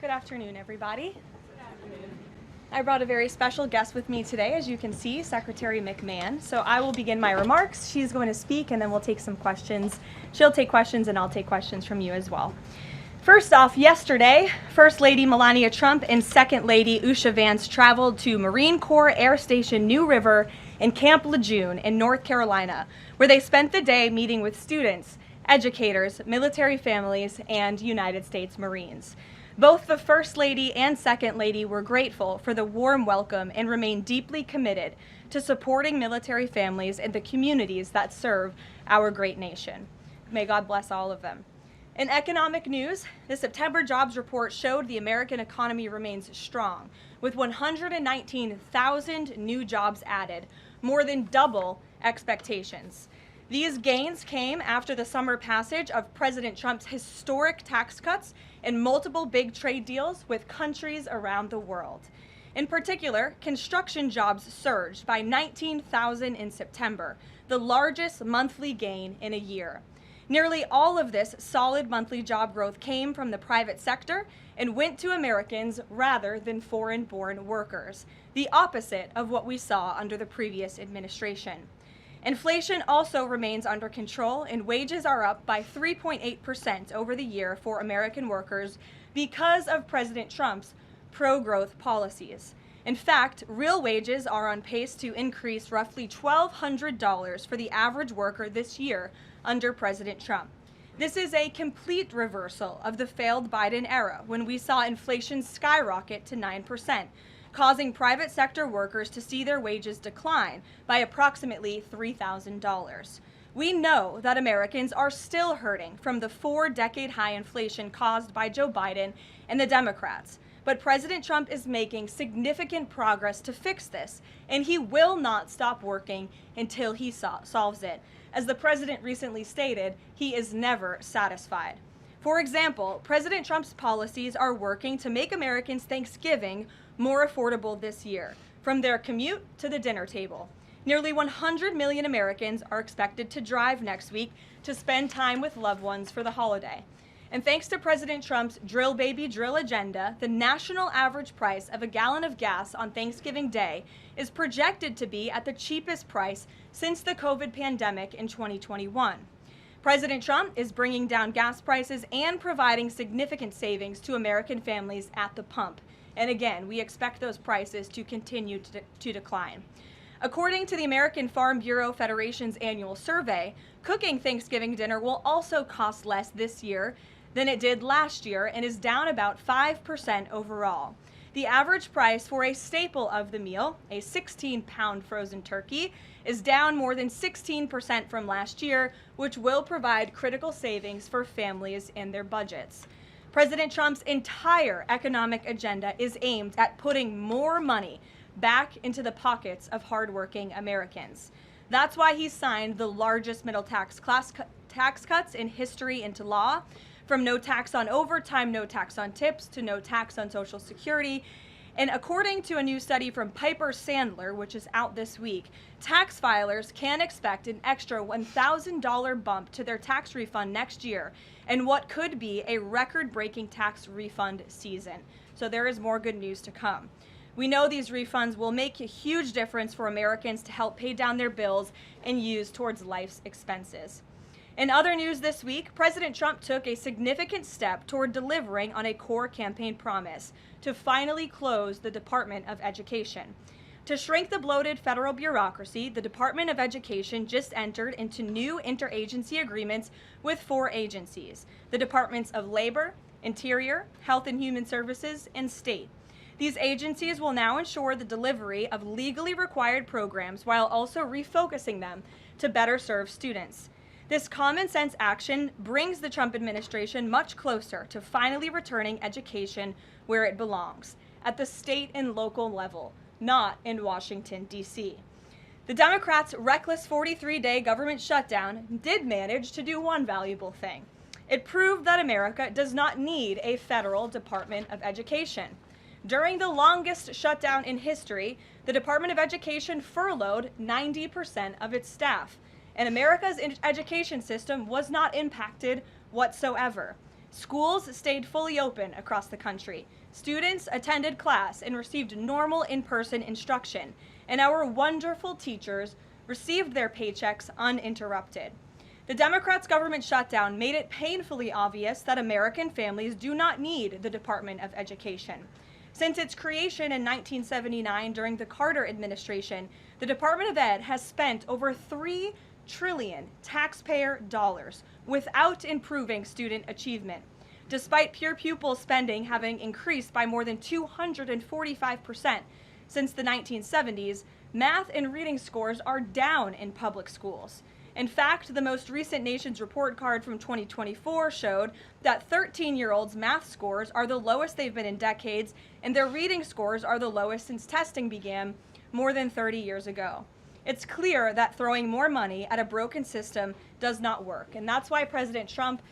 Good afternoon, everybody. Good afternoon. I brought a very special guest with me today, as you can see, Secretary McMahon. So I will begin my remarks. She's going to speak, and then we'll take some questions. She'll take questions, and I'll take questions from you as well. First off, yesterday, First Lady Melania Trump and Second Lady Usha Vance traveled to Marine Corps Air Station New River and Camp Lejeune in North Carolina, where they spent the day meeting with students, educators, military families, and United States Marines. Both the First Lady and Second Lady were grateful for the warm welcome and remain deeply committed to supporting military families and the communities that serve our great nation. May God bless all of them. In economic news, the September jobs report showed the American economy remains strong, with 119,000 new jobs added, more than double expectations. These gains came after the summer passage of President Trump's historic tax cuts and multiple big trade deals with countries around the world. In particular, construction jobs surged by 19,000 in September, the largest monthly gain in a year. Nearly all of this solid monthly job growth came from the private sector and went to Americans rather than foreign-born workers, the opposite of what we saw under the previous administration. Inflation also remains under control, and wages are up by 3.8% over the year for American workers because of President Trump's pro-growth policies. In fact, real wages are on pace to increase roughly $1,200 for the average worker this year under President Trump. This is a complete reversal of the failed Biden era, when we saw inflation skyrocket to 9%. Causing private sector workers to see their wages decline by approximately $3,000. We know that Americans are still hurting from the 4-decade high inflation caused by Joe Biden and the Democrats, but President Trump is making significant progress to fix this, and he will not stop working until he solves it. As the president recently stated, he is never satisfied. For example, President Trump's policies are working to make Americans' Thanksgiving more affordable this year, from their commute to the dinner table. Nearly 100 million Americans are expected to drive next week to spend time with loved ones for the holiday. And thanks to President Trump's drill baby drill agenda, the national average price of a gallon of gas on Thanksgiving Day is projected to be at the cheapest price since the COVID pandemic in 2021. President Trump is bringing down gas prices and providing significant savings to American families at the pump. And again, we expect those prices to continue to decline. According to the American Farm Bureau Federation's annual survey, cooking Thanksgiving dinner will also cost less this year than it did last year and is down about 5% overall. The average price for a staple of the meal, a 16-pound frozen turkey, is down more than 16% from last year, which will provide critical savings for families and their budgets. President Trump's entire economic agenda is aimed at putting more money back into the pockets of hardworking Americans. That's why he signed the largest middle tax cuts in history into law, from no tax on overtime, no tax on tips, to no tax on Social Security. And according to a new study from Piper Sandler, which is out this week, tax filers can expect an extra $1,000 bump to their tax refund next year, and what could be a record-breaking tax refund season. So there is more good news to come. We know these refunds will make a huge difference for Americans to help pay down their bills and use towards life's expenses. In other news this week, President Trump took a significant step toward delivering on a core campaign promise to finally close the Department of Education. To shrink the bloated federal bureaucracy, the Department of Education just entered into new interagency agreements with 4 agencies: the Departments of Labor, Interior, Health and Human Services, and State. These agencies will now ensure the delivery of legally required programs while also refocusing them to better serve students. This common sense action brings the Trump administration much closer to finally returning education where it belongs, at the state and local level, not in Washington, D.C. The Democrats' reckless 43-day government shutdown did manage to do one valuable thing. It proved that America does not need a federal Department of Education. During the longest shutdown in history, the Department of Education furloughed 90% of its staff, and America's education system was not impacted whatsoever. Schools stayed fully open across the country. Students attended class and received normal in-person instruction, and our wonderful teachers received their paychecks uninterrupted. The Democrats' government shutdown made it painfully obvious that American families do not need the Department of Education. Since its creation in 1979 during the Carter administration, the Department of Ed has spent over $3 trillion taxpayer dollars without improving student achievement. Despite pure pupil spending having increased by more than 245% since the 1970s, math and reading scores are down in public schools. In fact, the most recent Nation's Report Card from 2024 showed that 13-year-olds' math scores are the lowest they've been in decades, and their reading scores are the lowest since testing began more than 30 years ago. It's clear that throwing more money at a broken system does not work, and that's why President Trump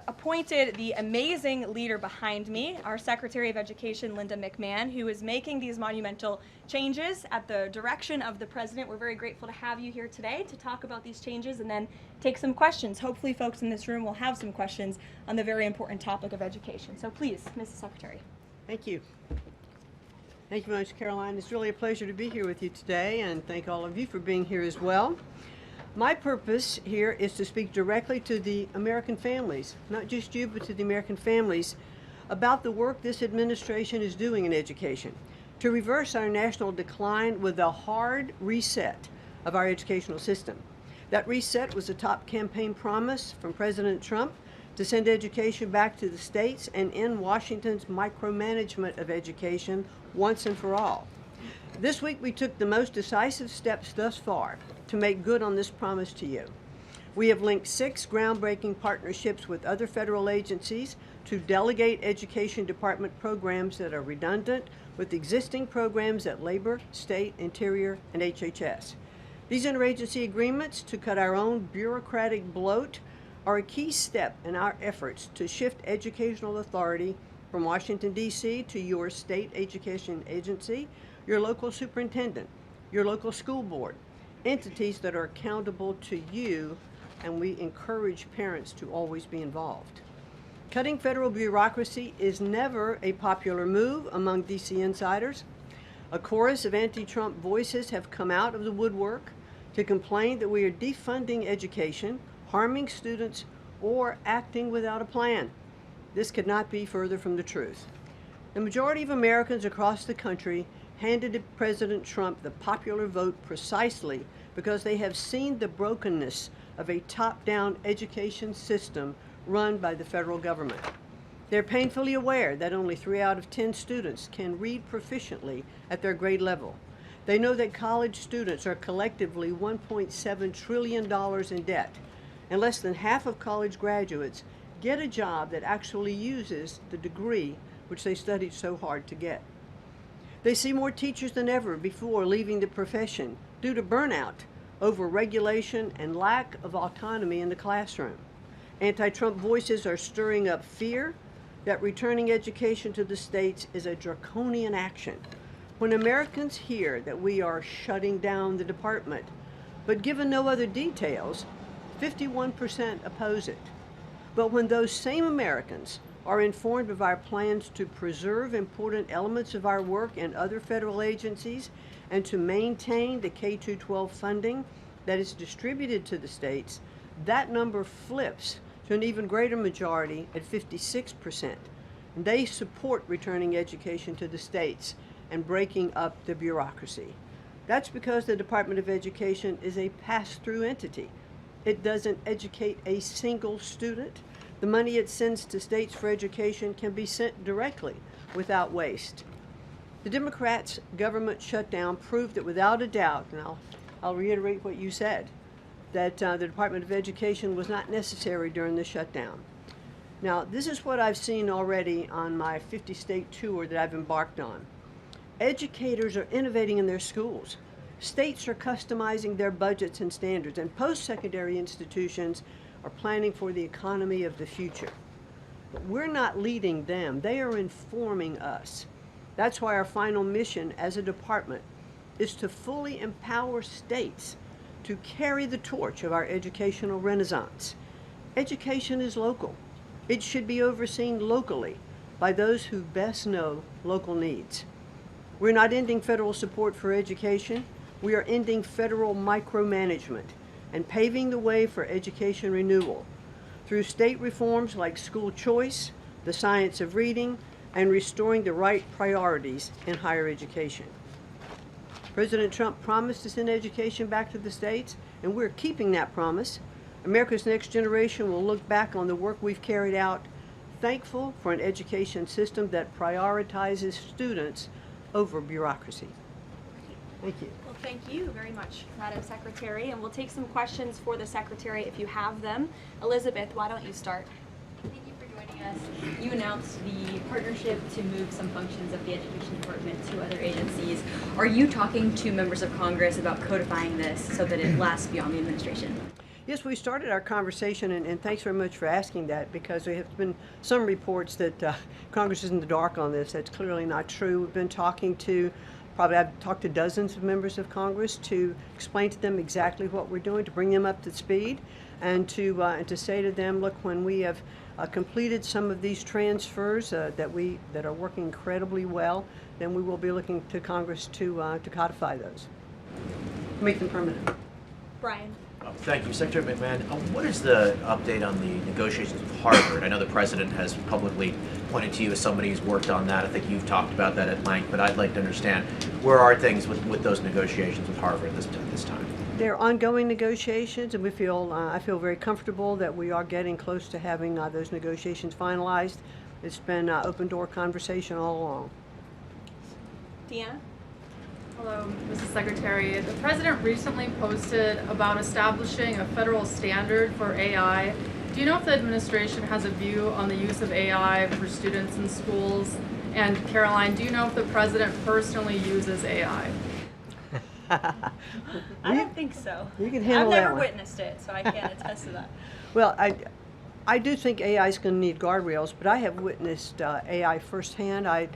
appointed the amazing leader behind me, our Secretary of Education, Linda McMahon, who is making these monumental changes at the direction of the president. We're very grateful to have you here today to talk about these changes and then take some questions. Hopefully folks in this room will have some questions on the very important topic of education. So please, Mrs. Secretary. Thank you. Thank you very much, Karoline. It's really a pleasure to be here with you today, and thank all of you for being here as well. My purpose here is to speak directly to the American families, not just you, but to the American families, about the work this administration is doing in education to reverse our national decline with a hard reset of our educational system. That reset was a top campaign promise from President Trump to send education back to the states and end Washington's micromanagement of education once and for all. This week we took the most decisive steps thus far to make good on this promise to you. We have linked 6 groundbreaking partnerships with other federal agencies to delegate education department programs that are redundant with existing programs at Labor, State, Interior, and HHS. These interagency agreements to cut our own bureaucratic bloat are a key step in our efforts to shift educational authority from Washington, D.C. to your state education agency, your local superintendent, your local school board, entities that are accountable to you, and we encourage parents to always be involved. Cutting federal bureaucracy is never a popular move among D.C. insiders. A chorus of anti-Trump voices have come out of the woodwork to complain that we are defunding education, harming students, or acting without a plan. This could not be further from the truth. The majority of Americans across the country handed President Trump the popular vote precisely because they have seen the brokenness of a top-down education system run by the federal government. They're painfully aware that only 3 out of 10 students can read proficiently at their grade level. They know that college students are collectively $1.7 trillion in debt, and less than half of college graduates get a job that actually uses the degree which they studied so hard to get. They see more teachers than ever before leaving the profession due to burnout, over-regulation, and lack of autonomy in the classroom. Anti-Trump voices are stirring up fear that returning education to the states is a draconian action. When Americans hear that we are shutting down the department, but given no other details, 51% oppose it. But when those same Americans are informed of our plans to preserve important elements of our work in other federal agencies and to maintain the K-12 funding that is distributed to the states, that number flips to an even greater majority at 56%. And they support returning education to the states and breaking up the bureaucracy. That's because the Department of Education is a pass-through entity. It doesn't educate a single student. The money it sends to states for education can be sent directly without waste. The Democrats' government shutdown proved that without a doubt, and I'll reiterate what you said, that the Department of Education was not necessary during the shutdown. Now, this is what I've seen already on my 50-state tour that I've embarked on. Educators are innovating in their schools. States are customizing their budgets and standards, and post-secondary institutions are planning for the economy of the future. But we're not leading them. They are informing us. That's why our final mission as a department is to fully empower states to carry the torch of our educational renaissance. Education is local. It should be overseen locally by those who best know local needs. We're not ending federal support for education. We are ending federal micromanagement and paving the way for education renewal through state reforms like school choice, the science of reading, and restoring the right priorities in higher education. President Trump promised to send education back to the states, and we're keeping that promise. America's next generation will look back on the work we've carried out, thankful for an education system that prioritizes students over bureaucracy. Thank you. Well, thank you very much, Madam Secretary, and we'll take some questions for the Secretary if you have them. Elizabeth, why don't you start? Thank you for joining us. You announced the partnership to move some functions of the Education Department to other agencies. Are you talking to members of Congress about codifying this so that it lasts beyond the administration? Yes, we started our conversation, and thanks very much for asking that, because there have been some reports that Congress is in the dark on this. That's clearly not true. We've been talking to, I've talked to dozens of members of Congress to explain to them exactly what we're doing, to bring them up to speed, and to say to them, look, when we have completed some of these transfers that are working incredibly well, then we will be looking to Congress to codify those, make them permanent. Brian. Thank you. Secretary McMahon, what is the update on the negotiations with Harvard? I know the President has publicly pointed to you as somebody who's worked on that. I think you've talked about that at length, but I'd like to understand where are things with those negotiations with Harvard at this time? They're ongoing negotiations, and I feel very comfortable that we are getting close to having those negotiations finalized. It's been open door conversation all along. Deanna? Hello, Mrs. Secretary. The President recently posted about establishing a federal standard for AI. Do you know if the administration has a view on the use of AI for students in schools? And Karoline, do you know if the President personally uses AI? I don't think so. You can handle that I've never one. witnessed it, so I can't attest to that. Well, I do think AI is going to need guardrails, but I have witnessed AI firsthand. I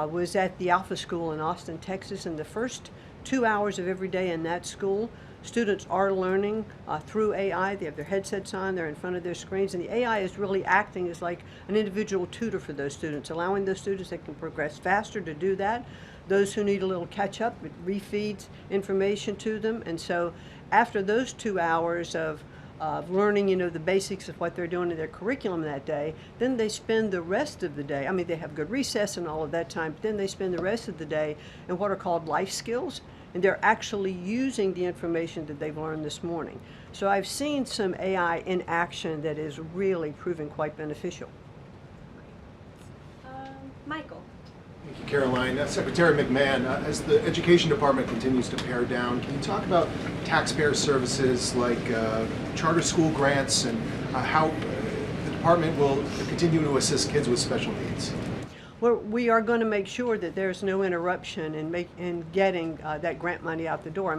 was at the Alpha School in Austin, Texas, and the first 2 hours of every day in that school, students are learning through AI. They have their headsets on, they're in front of their screens, and the AI is really acting as like an individual tutor for those students, allowing those students that can progress faster to do that. Those who need a little catch-up, it refeeds information to them. And so after those 2 hours of learning, the basics of what they're doing in their curriculum that day, then they spend the rest of the day, they have good recess and all of that time, but then they spend the rest of the day in what are called life skills, and they're actually using the information that they've learned this morning. So I've seen some AI in action that is really proving quite beneficial. Michael. Thank you, Karoline. Secretary McMahon, as the Education Department continues to pare down, can you talk about taxpayer services like charter school grants and how the department will continue to assist kids with special needs? Well, we are going to make sure that there's no interruption in getting that grant money out the door.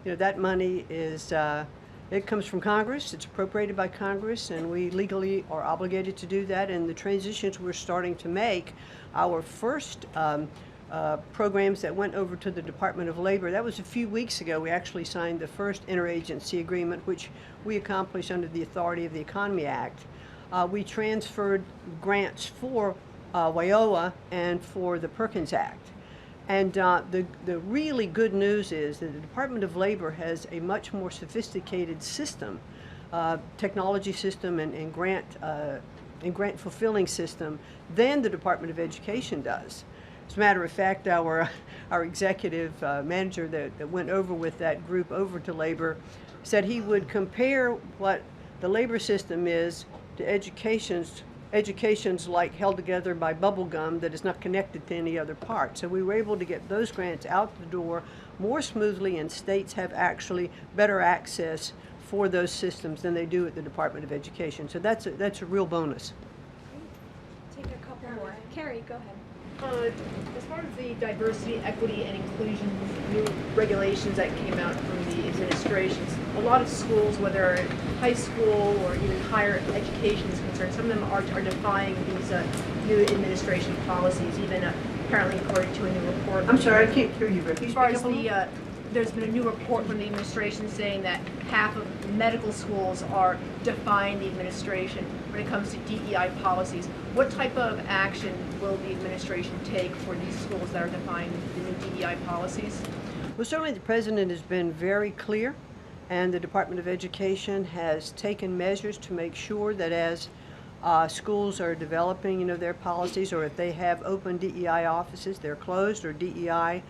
That money is, it comes from Congress, it's appropriated by Congress, and we legally are obligated to do that. And the transitions we're starting to make, our first programs that went over to the Department of Labor, that was a few weeks ago. We actually signed the first interagency agreement, which we accomplished under the authority of the Economy Act. We transferred grants for WIOA and for the Perkins Act. And the really good news is that the Department of Labor has a much more sophisticated system, technology system and grant fulfilling system than the Department of Education does. As a matter of fact, our executive manager that went over with that group over to labor said he would compare what the labor system is to education's like held together by bubble gum that is not connected to any other part. So we were able to get those grants out the door more smoothly, and states have actually better access for those systems than they do at the Department of Education. So that's a real bonus. Take a couple more. Carrie, go ahead. As far as the diversity, equity, and inclusion new regulations that came out from the administrations, a lot of schools, whether high school or even higher education is concerned, some of them are defying these new administration policies, even apparently according to a new report. I'm sorry, I can't hear you, Rick. As far as there's been a new report from the administration saying that half of medical schools are defying the administration. when it comes to DEI policies. What type of action will the administration take for these schools that are defying the new DEI policies? Well, certainly the president has been very clear, and the Department of Education has taken measures to make sure that as schools are developing, their policies, or if they have open DEI offices, they're closed, or DEI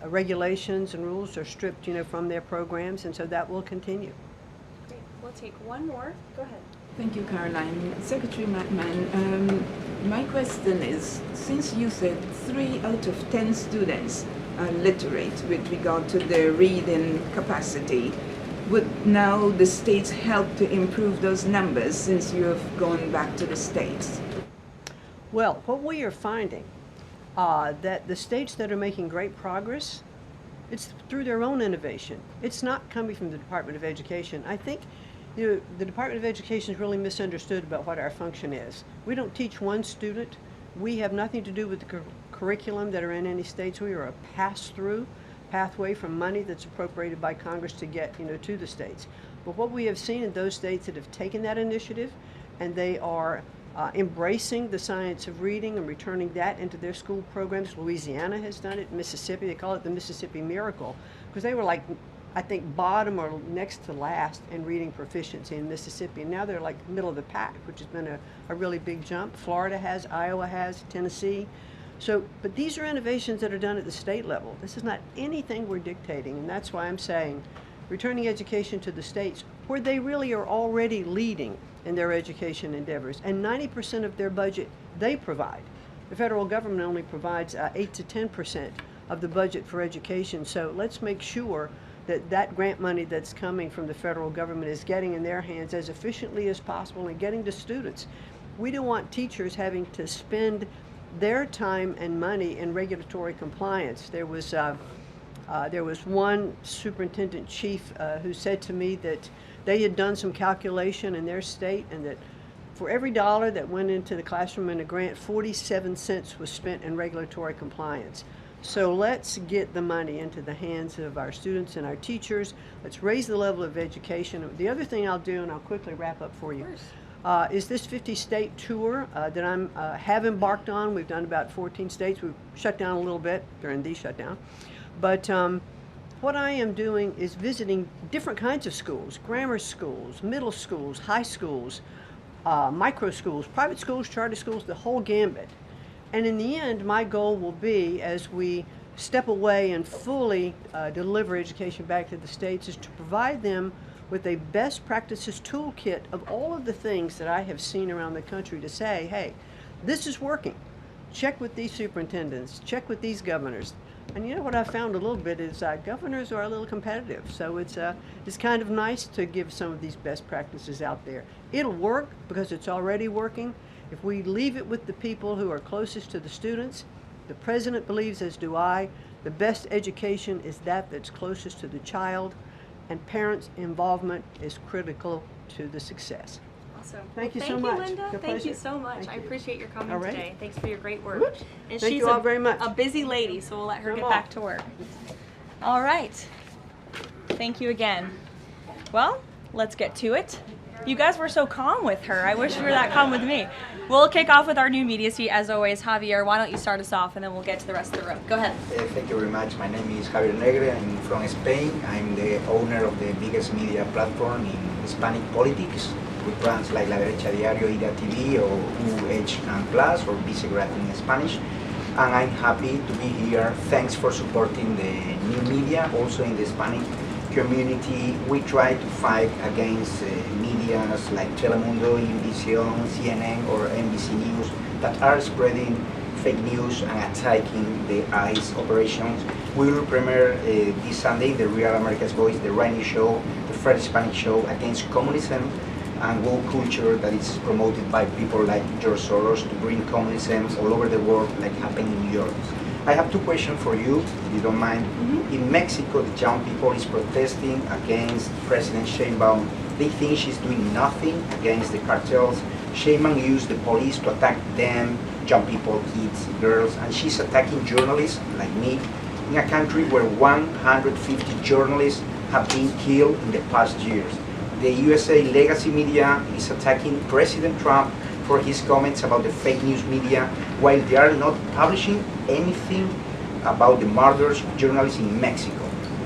regulations and rules are stripped, from their programs, and so that will continue. Great. We'll take one more. Go ahead. Thank you, Karoline. Secretary McMahon, my question is, since you said 3 out of 10 students are literate with regard to their reading capacity, would now the states help to improve those numbers since you have gone back to the states? Well, what we are finding, that the states that are making great progress, it's through their own innovation. It's not coming from the Department of Education. I think the Department of Education is really misunderstood about what our function is. We don't teach one student. We have nothing to do with the curriculum that are in any states. We are a pass-through pathway from money that's appropriated by Congress to get to the states. But what we have seen in those states that have taken that initiative, and they are embracing the science of reading and returning that into their school programs. Louisiana has done it. Mississippi, they call it the Mississippi Miracle, because they were I think bottom or next to last in reading proficiency in Mississippi, and now they're like middle of the pack, which has been a really big jump. Florida has, Iowa has, Tennessee. So, but these are innovations that are done at the state level. This is not anything we're dictating, and that's why I'm saying returning education to the states where they really are already leading in their education endeavors, and 90% of their budget they provide. The federal government only provides 8 to 10% of the budget for education, so let's make sure that that grant money that's coming from the federal government is getting in their hands as efficiently as possible and getting to students. We don't want teachers having to spend their time and money in regulatory compliance. There was one superintendent chief who said to me that they had done some calculation in their state, and that for every dollar that went into the classroom in a grant, 47 cents was spent in regulatory compliance. So let's get the money into the hands of our students and our teachers. Let's raise the level of education. The other thing I'll do, and I'll quickly wrap up for you, is this 50-state tour that I have embarked on. We've done about 14 states. We've shut down a little bit during the shutdown. But what I am doing is visiting different kinds of schools, grammar schools, middle schools, high schools, micro schools, private schools, charter schools, the whole gambit. And in the end, my goal will be, as we step away and fully deliver education back to the states, is to provide them with a best practices toolkit of all of the things that I have seen around the country to say, hey, this is working. Check with these superintendents, check with these governors. And you know what I found a little bit is governors are a little competitive. So it's kind of nice to give some of these best practices out there. It'll work because it's already working. If we leave it with the people who are closest to the students, the president believes, as do I, the best education is that's closest to the child, and parents' involvement is critical to the success. Awesome. Thank you so Thank much. you, Linda. Good Thank you pleasure. so much. Thank I you. appreciate your coming All right. today. Thanks for your great work. Whoop. And Thank she's you all very much. a busy lady, so we'll let her Come get on. back to work. All right. Thank you again. Well, let's get to it. You guys were so calm with her. I wish you were that calm with me. We'll kick off with our new media suite, as always. Javier, why don't you start us off, and then we'll get to the rest of the room. Go ahead. Thank you very much. My name is Javier Negre. I'm from Spain. I'm the owner of the biggest media platform in Hispanic politics, with brands like La Derecha Diario, Ida TV, or UH+, or Vicegrad in Spanish. And I'm happy to be here. Thanks for supporting the new media, also in the Hispanic community. We try to fight against medias like Telemundo, Univision, CNN, or NBC News that are spreading fake news and attacking the ICE operations. We will premiere this Sunday the Real America's Voice, the Rainy Show, the first Hispanic show against communism and woke culture that is promoted by people like George Soros to bring communism all over the world, like happened in New York. I have two questions for you, if you don't mind. In Mexico, the young people is protesting against President Sheinbaum. They think she's doing nothing against the cartels. Sheinbaum used the police to attack them, young people, kids, girls, and she's attacking journalists like me in a country where 150 journalists have been killed in the past years. the USA legacy media is attacking President Trump for his comments about the fake news media, while they are not publishing anything about the murders of journalists in Mexico.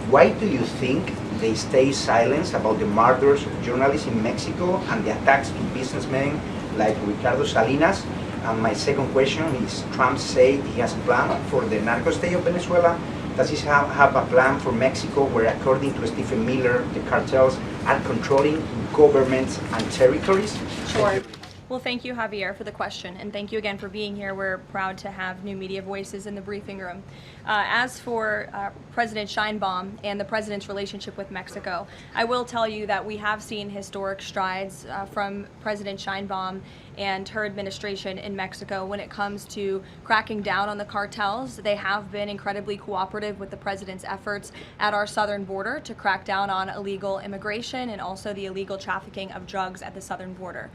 Why do you think they stay silent about the murders of journalists in Mexico and the attacks to businessmen like Ricardo Salinas? And my second question is, Trump said he has a plan for the narco state of Venezuela. Does he have a plan for Mexico where, according to Stephen Miller, the cartels are controlling governments and territories? Sure. Well, thank you, Javier, for the question, and thank you again for being here. We're proud to have new media voices in the briefing room. As for President Sheinbaum and the president's relationship with Mexico, I will tell you that we have seen historic strides from President Sheinbaum and her administration in Mexico when it comes to cracking down on the cartels. They have been incredibly cooperative with the president's efforts at our southern border to crack down on illegal immigration and also the illegal trafficking of drugs at the southern border.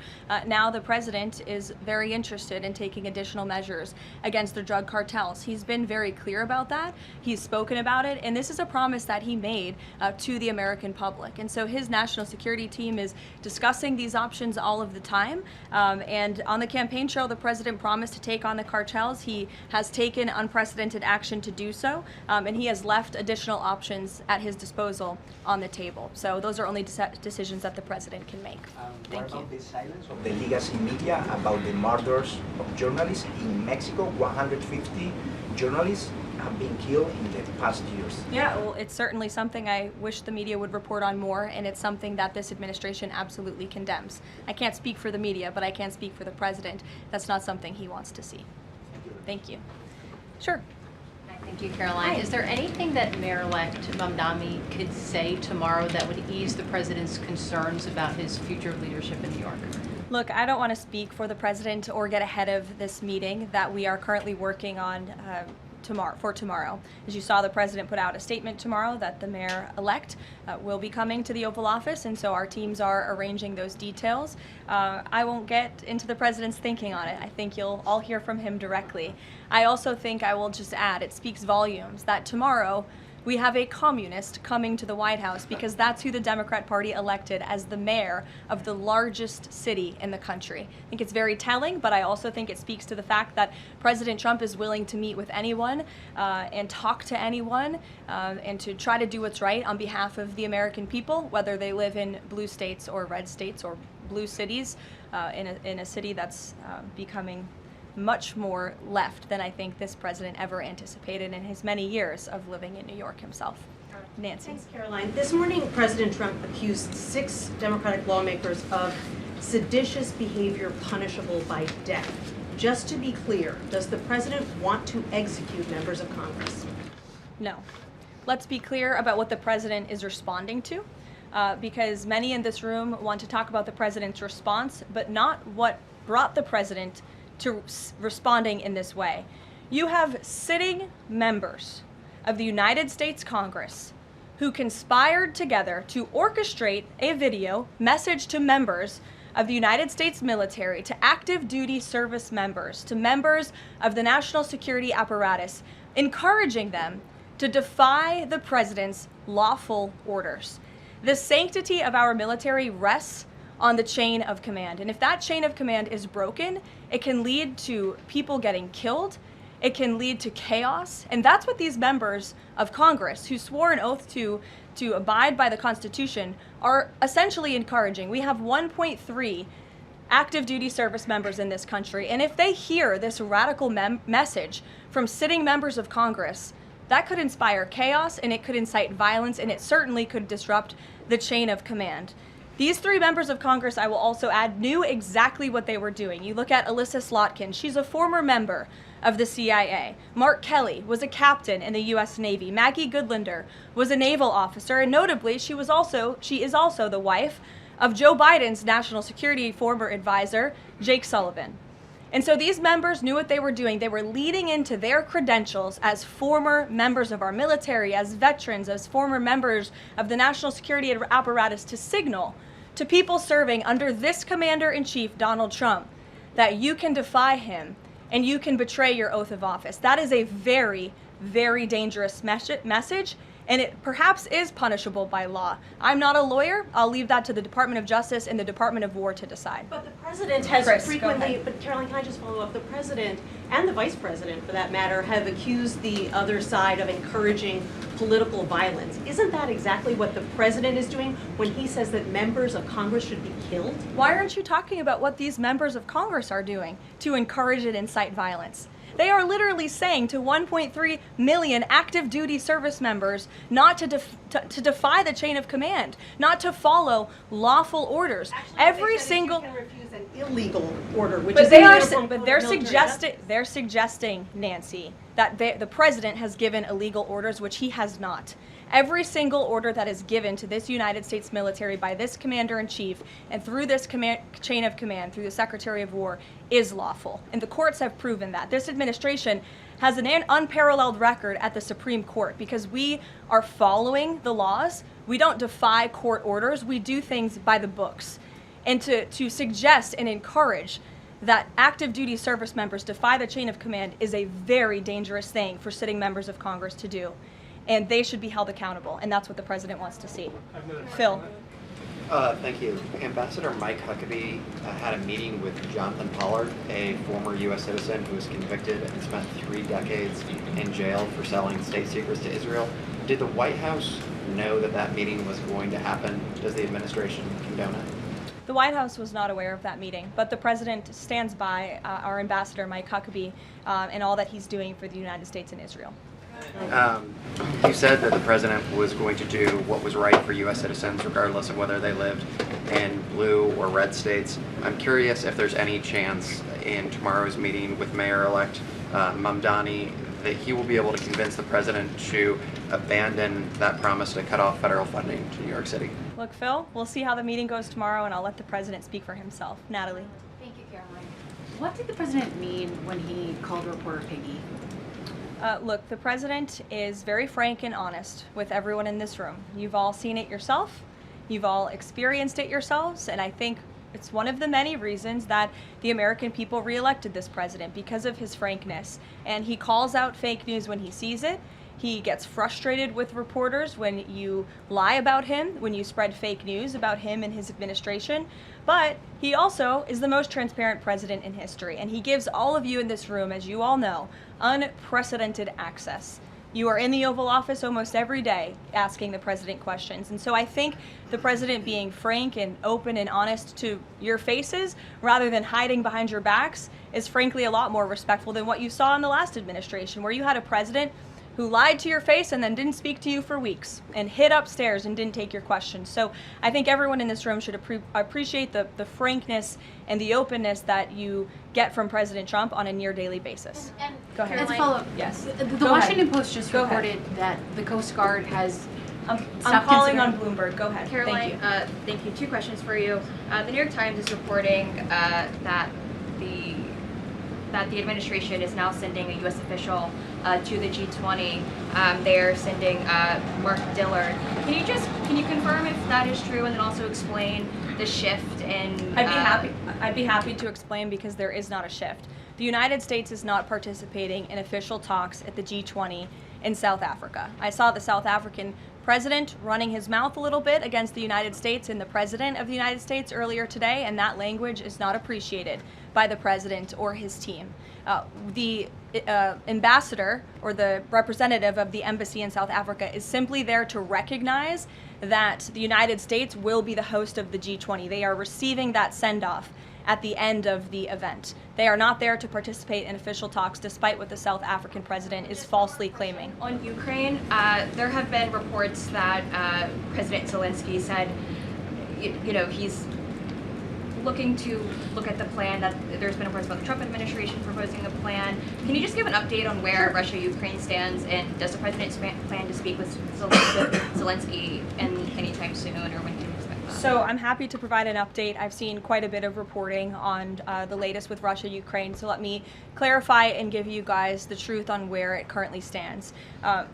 Now the president is very interested in taking additional measures against the drug cartels. He's been very clear about that. He's spoken about it, and this is a promise that he made to the American public. And so his national security team is discussing these options all of the time. And on the campaign trail, the president promised to take on the cartels. He has taken unprecedented action to do so, and he has left additional options at his disposal on the table. So those are only decisions that the president can make. Thank you. What about the silence of the legacy media about the murders of journalists in Mexico? 150 journalists have been killed in the past years. Yeah, well, it's certainly something I wish the media would report on more, and it's something that this administration absolutely condemns. I can't speak for the media, but I can speak for the president. That's not something he wants to see. Thank you. Sure. Thank you, Caroline. Is there anything that Mayor-elect Mamdani could say tomorrow that would ease the president's concerns about his future leadership in New York? Look, I don't want to speak for the president or get ahead of this meeting that we are currently working on tomorrow. As you saw, the president put out a statement tomorrow that the mayor-elect will be coming to the Oval Office, and so our teams are arranging those details. I won't get into the president's thinking on it. I think you'll all hear from him directly. I also think I will just add, it speaks volumes that tomorrow we have a communist coming to the White House because that's who the Democrat Party elected as the mayor of the largest city in the country. I think it's very telling, but I also think it speaks to the fact that President Trump is willing to meet with anyone and talk to anyone and to try to do what's right on behalf of the American people, whether they live in blue states or red states or blue cities, in a city that's becoming much more left than I think this president ever anticipated in his many years of living in New York himself. Nancy. Thanks, Caroline. This morning, President Trump accused 6 Democratic lawmakers of seditious behavior punishable by death. Just to be clear, does the president want to execute members of Congress? No. Let's be clear about what the president is responding to, because many in this room want to talk about the president's response, but not what brought the president to responding in this way. You have sitting members of the United States Congress who conspired together to orchestrate a video message to members of the United States military, to active duty service members, to members of the national security apparatus, encouraging them to defy the president's lawful orders. The sanctity of our military rests on the chain of command. And if that chain of command is broken, it can lead to people getting killed. It can lead to chaos. And that's what these members of Congress who swore an oath to abide by the Constitution are essentially encouraging. We have 1.3 active duty service members in this country. And if they hear this radical message from sitting members of Congress, that could inspire chaos and it could incite violence and it certainly could disrupt the chain of command. These 3 members of Congress, I will also add, knew exactly what they were doing. You look at Alyssa Slotkin. She's a former member of the CIA. Mark Kelly was a captain in the U.S. Navy. Maggie Goodlander was a naval officer, and notably, she is also the wife of Joe Biden's national security former advisor, Jake Sullivan. And so these members knew what they were doing. They were leading into their credentials as former members of our military, as veterans, as former members of the national security apparatus to signal to people serving under this commander-in-chief, Donald Trump, that you can defy him and you can betray your oath of office. That is a very, very dangerous message. and it perhaps is punishable by law. I'm not a lawyer. I'll leave that to the Department of Justice and the Department of War to decide. But the president has Chris, go frequently, ahead. but Caroline, can I just follow up? The president and the vice president, for that matter, have accused the other side of encouraging political violence. Isn't that exactly what the president is doing when he says that members of Congress should be killed? Why aren't you talking about what these members of Congress are doing to encourage and incite violence? They are literally saying to 1.3 million active duty service members not to defy the chain of command, not to follow lawful orders. Actually, Every they said single you can refuse an illegal order, which But is they in are, uniform but with they're military suggesting, Nancy, that the president has given illegal orders, which he has not. Every single order that is given to this United States military by this commander-in-chief and through this chain of command, through the Secretary of War, is lawful. And the courts have proven that. This administration has an unparalleled record at the Supreme Court because we are following the laws. We don't defy court orders. We do things by the books. And to suggest and encourage that active duty service members defy the chain of command is a very dangerous thing for sitting members of Congress to do. And they should be held accountable, and that's what the president wants to see. Phil. Thank you. Ambassador Mike Huckabee had a meeting with Jonathan Pollard, a former U.S. citizen who was convicted and spent 3 decades in jail for selling state secrets to Israel. Did the White House know that that meeting was going to happen? Does the administration condone it? The White House was not aware of that meeting, but the president stands by our ambassador, Mike Huckabee, and all that he's doing for the United States and Israel. You said that the president was going to do what was right for U.S. citizens, regardless of whether they lived in blue or red states. I'm curious if there's any chance in tomorrow's meeting with Mayor-elect Mamdani that he will be able to convince the president to abandon that promise to cut off federal funding to New York City. Look, Phil, we'll see how the meeting goes tomorrow, and I'll let the president speak for himself. Natalie. Thank you, Caroline. What did the president mean when he called reporter piggy? Look, the president is very frank and honest with everyone in this room. You've all seen it yourself. You've all experienced it yourselves, and I think it's one of the many reasons that the American people reelected this president, because of his frankness. And he calls out fake news when he sees it. He gets frustrated with reporters when you lie about him, when you spread fake news about him and his administration. But he also is the most transparent president in history, and he gives all of you in this room, as you all know, unprecedented access. You are in the Oval Office almost every day asking the president questions. And so I think the president being frank and open and honest to your faces rather than hiding behind your backs is frankly a lot more respectful than what you saw in the last administration, where you had a president who lied to your face and then didn't speak to you for weeks and hid upstairs and didn't take your questions. So I think everyone in this room should appreciate the frankness and the openness that you get from President Trump on a near daily basis. And Go ahead. As a follow-up, Yes. The Go Washington ahead. Post just Go reported that the Coast Guard has I'm stopped calling on considering- Bloomberg. Go ahead. Caroline, thank you. 2 questions for you. The New York Times is reporting that the administration is now sending a U.S. official to the G20. They are sending Mark Dillard. Can you confirm if that is true, and then also explain the shift in? I'd be happy to explain, because there is not a shift. The United States is not participating in official talks at the G20 in South Africa. I saw the South African president running his mouth a little bit against the United States and the president of the United States earlier today, and that language is not appreciated by the president or his team. The ambassador or the representative of the embassy in South Africa is simply there to recognize that the United States will be the host of the G20. They are receiving that send-off at the end of the event. They are not there to participate in official talks, despite what the South African president is falsely claiming. On Ukraine, there have been reports that President Zelensky said, he's looking to look at the plan, that there's been reports about the Trump administration proposing a plan. Can you just give an update on where Russia-Ukraine stands, and does the president plan to speak with Zelensky anytime soon, or when can you expect that? So I'm happy to provide an update. I've seen quite a bit of reporting on the latest with Russia-Ukraine, so let me clarify and give you guys the truth on where it currently stands.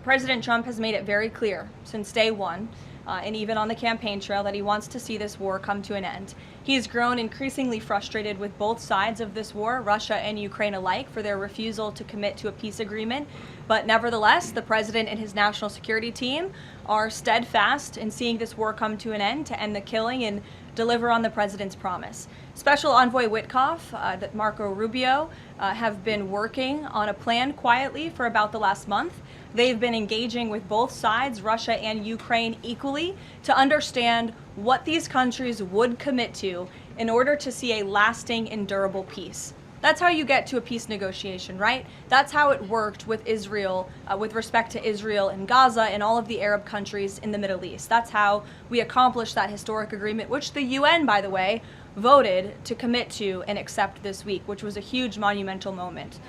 President Trump has made it very clear since day one and even on the campaign trail, that he wants to see this war come to an end. He's grown increasingly frustrated with both sides of this war, Russia and Ukraine alike, for their refusal to commit to a peace agreement. But nevertheless, the president and his national security team are steadfast in seeing this war come to an end, to end the killing and deliver on the president's promise. Special Envoy Witkoff, Marco Rubio, have been working on a plan quietly for about the last month. They've been engaging with both sides, Russia and Ukraine, equally to understand what these countries would commit to in order to see a lasting and durable peace. That's how you get to a peace negotiation, right? That's how it worked with Israel, with respect to Israel and Gaza and all of the Arab countries in the Middle East. That's how we accomplished that historic agreement, which the UN, by the way, voted to commit to and accept this week, which was a huge monumental moment.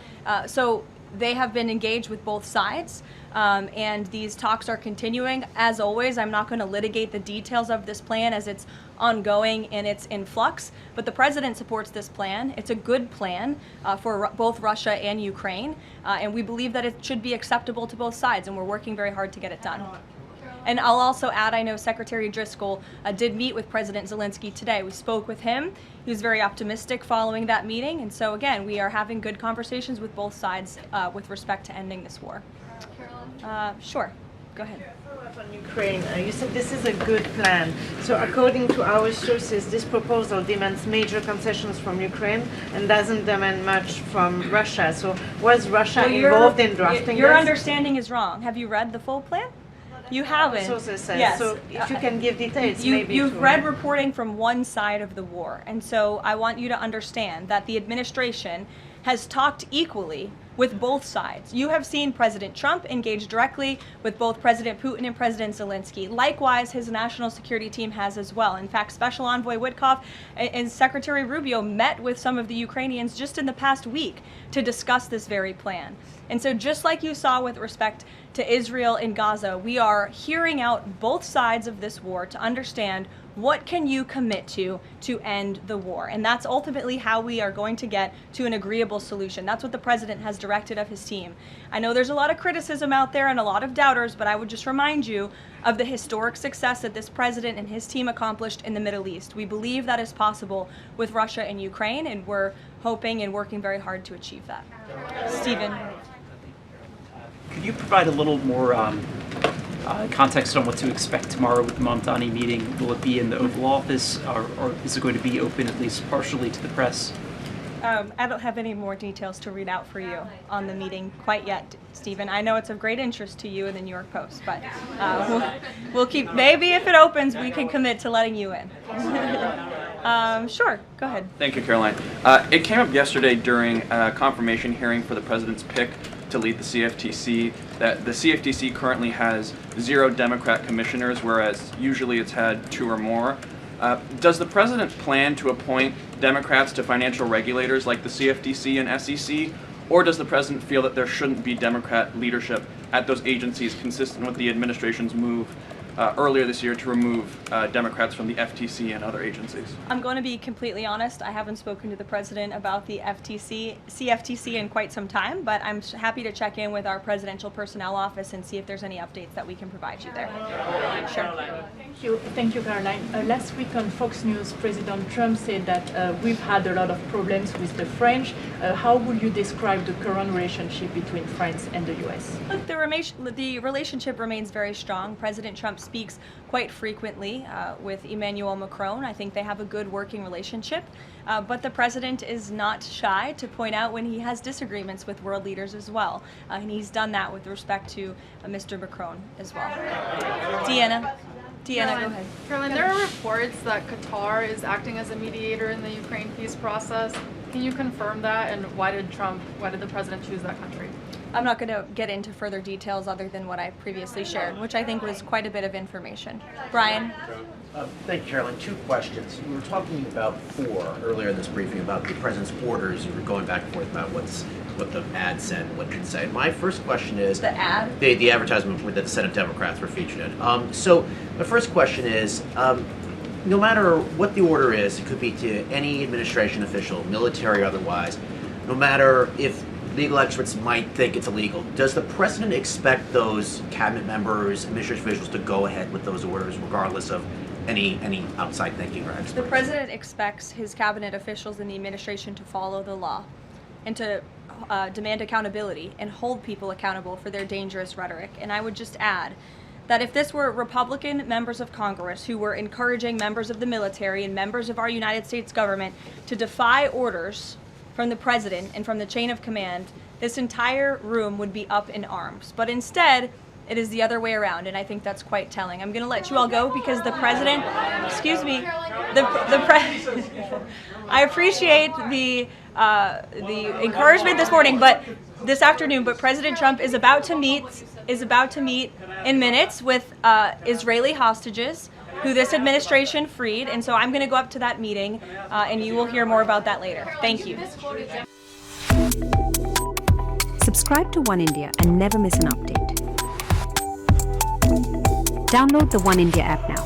So they have been engaged with both sides, and these talks are continuing. As always, I'm not going to litigate the details of this plan as it's ongoing and it's in flux, but the president supports this plan. It's a good plan for both Russia and Ukraine, and we believe that it should be acceptable to both sides, and we're working very hard to get it done. And I'll also add, I know Secretary Driscoll did meet with President Zelensky today. We spoke with him. He was very optimistic following that meeting. And so again, we are having good conversations with both sides with respect to ending this war. Karoline? Sure, go ahead. On Ukraine, you said this is a good plan. So according to our sources, this proposal demands major concessions from Ukraine and doesn't demand much from Russia. So was Russia involved in drafting Your this? understanding is wrong. Have you read the full plan? You haven't. Sources says. Yes. So if you can give details, maybe. You've read reporting from one side of the war, and so I want you to understand that the administration has talked equally with both sides. You have seen President Trump engage directly with both President Putin and President Zelensky. Likewise, his national security team has as well. In fact, Special Envoy Witkoff and Secretary Rubio met with some of the Ukrainians just in the past week to discuss this very plan. And so just like you saw with respect to Israel and Gaza, we are hearing out both sides of this war to understand what can you commit to end the war. And that's ultimately how we are going to get to an agreeable solution. That's what the president has directed of his team. I know there's a lot of criticism out there and a lot of doubters, but I would just remind you of the historic success that this president and his team accomplished in the Middle East. We believe that is possible with Russia and Ukraine, and we're hoping and working very hard to achieve that. Stephen. Could you provide a little more context on what to expect tomorrow with the Mamdani meeting? Will it be in the Oval Office, or is it going to be open at least partially to the press? I don't have any more details to read out for you on the meeting quite yet, Stephen. I know it's of great interest to you and the New York Post, but we'll keep, maybe if it opens, we can commit to letting you in. Sure, go ahead. Thank you, Karoline. It came up yesterday during a confirmation hearing for the president's pick to lead the CFTC that the CFTC currently has 0 Democrat commissioners, whereas usually it's had 2 or more. Does the president plan to appoint Democrats to financial regulators like the CFTC and SEC, or does the president feel that there shouldn't be Democrat leadership at those agencies, consistent with the administration's move earlier this year to remove Democrats from the FTC and other agencies? I'm going to be completely honest. I haven't spoken to the president about the CFTC in quite some time, but I'm happy to check in with our presidential personnel office and see if there's any updates that we can provide you there. Sure. Thank you, Caroline. Last week on Fox News, President Trump said that we've had a lot of problems with the French. How would you describe the current relationship between France and the U.S.? Look, the relationship remains very strong. President Trump speaks quite frequently with Emmanuel Macron. I think they have a good working relationship, but the president is not shy to point out when he has disagreements with world leaders as well, and he's done that with respect to Mr. Macron as well. Deanna, go ahead. Karoline, there are reports that Qatar is acting as a mediator in the Ukraine peace process. Can you confirm that, and why did the president choose that country? I'm not going to get into further details other than what I previously shared, which I think was quite a bit of information. Brian? Thank you, Caroline. 2 questions. We were talking about 4 earlier in this briefing about the president's orders. You were going back and forth about what the ad said and what it didn't say. My first question is... The ad? The advertisement that the Senate Democrats were featured in. So the first question is, no matter what the order is, it could be to any administration official, military or otherwise, no matter if legal experts might think it's illegal. Does the president expect those cabinet members, administration officials to go ahead with those orders regardless of any outside thinking or experts? The president expects his cabinet officials and the administration to follow the law and to demand accountability and hold people accountable for their dangerous rhetoric. And I would just add that if this were Republican members of Congress who were encouraging members of the military and members of our United States government to defy orders from the president and from the chain of command, this entire room would be up in arms. But instead, it is the other way around, and I think that's quite telling. I'm going to let you all go because the president, excuse me, I appreciate the encouragement this morning, but this afternoon. But President Trump is about to meet in minutes with Israeli hostages who this administration freed, and so I'm going to go up to that meeting, and you will hear more about that later. Thank you. Subscribe to One India and never miss an update. Download the One India app now.